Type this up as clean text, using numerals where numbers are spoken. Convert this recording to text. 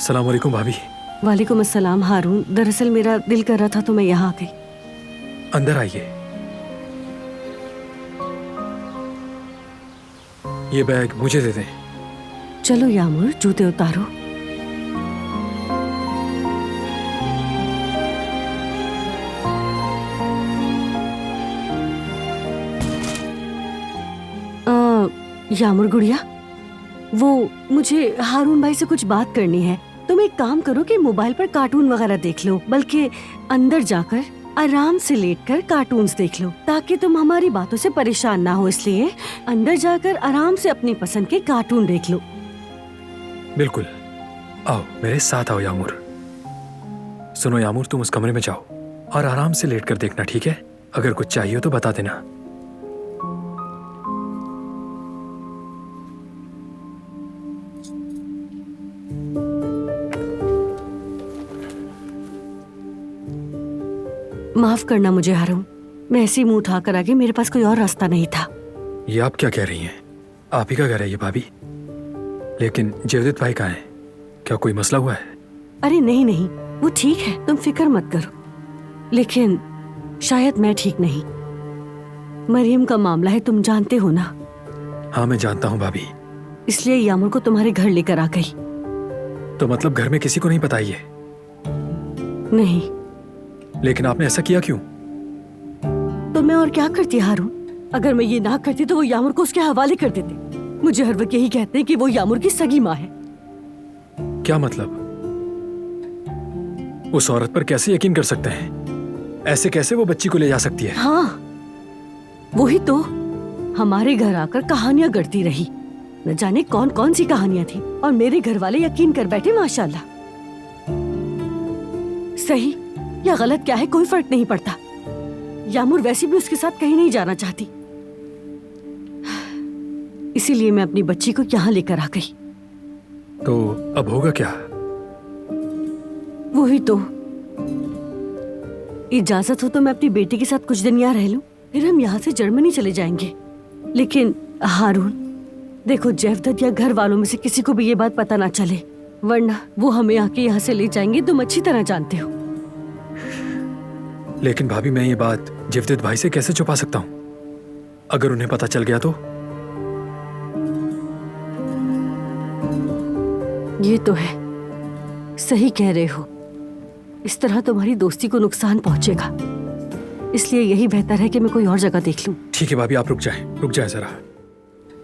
सलाम वालेकुम भाभी। वालेकुम अस्सलाम हारून। दरअसल मेरा दिल कर रहा था तो मैं यहाँ आ गई। अंदर आइए। ये बैग मुझे दे दें। चलो यामुर, जूते उतारो। यामुर गुड़िया, वो मुझे हारून भाई से कुछ बात करनी है। तुम एक काम करो कि मोबाइल पर कार्टून वगैरह देख लो, बल्कि अंदर जाकर आराम से लेटकर कार्टून्स देख लो, ताकि तुम हमारी बातों से परेशान ना हो। इसलिए अंदर जाकर आराम से अपनी पसंद के कार्टून देख लो। बिल्कुल, आओ मेरे साथ आओ यामुर। सुनो यामुर, तुम उस कमरे में जाओ और आराम से लेटकर देखना, ठीक है? अगर कुछ चाहिए हो तो बता देना। माफ करना मुझे हारून, मैं ऐसे ही मुंह उठाकर आ गई, मेरे पास कोई और रास्ता नहीं था। ये आप क्या कह रही हैं? आप ही का घर है ये भाभी। लेकिन जेवदत भाई कहाँ हैं? क्या कोई मसला हुआ है? अरे नहीं नहीं, वो ठीक है, तुम फिक्र मत करो। लेकिन शायद मैं ठीक नहीं। मरियम का मामला है, तुम जानते हो ना। हाँ मैं जानता हूँ भाभी। इसलिए यामुर को तुम्हारे घर लेकर आ गई। तो मतलब घर में किसी को नहीं पता ये? नहीं। लेकिन आपने ऐसा किया क्यों? तो मैं और क्या करती हारून? अगर मैं ये ना करती तो वो यामुर को उसके हवाले कर देते। मुझे हर वक्त यही कहते हैं कि वो यामुर की सगी माँ है। क्या मतलब? उस औरत पर कैसे यकीन कर सकते हैं? ऐसे कैसे वो बच्ची को ले जा सकती है? हाँ, वही तो हमारे घर आकर कहानियां गढ़ती रही। न जाने कौन कौन सी कहानियां थी, और मेरे घर वाले यकीन कर बैठे माशाल्लाह। सही या गलत क्या है कोई फर्क नहीं पड़ता। यामुर वैसे भी उसके साथ कहीं नहीं जाना चाहती, इसीलिए मैं अपनी बच्ची को यहाँ लेकर आ गई। तो अब होगा क्या? वही तो, इजाजत हो तो मैं अपनी बेटी के साथ कुछ दिन यहाँ रह लूं, फिर हम यहाँ से जर्मनी चले जाएंगे। लेकिन हारून देखो, जेवदत या घर वालों में से किसी को भी ये बात पता ना चले, वरना वो हमें आके यहाँ से ले जाएंगे। तुम अच्छी तरह जानते हो। लेकिन भाभी, मैं ये बात जेवदत भाई से कैसे छुपा सकता हूँ? अगर उन्हें पता चल गया तो? ये तो है, सही कह रहे हो। इस तरह तुम्हारी दोस्ती को नुकसान पहुंचेगा, इसलिए यही बेहतर है कि मैं कोई और जगह देख लूं। ठीक है भाभी, आप रुक जाएं जरा।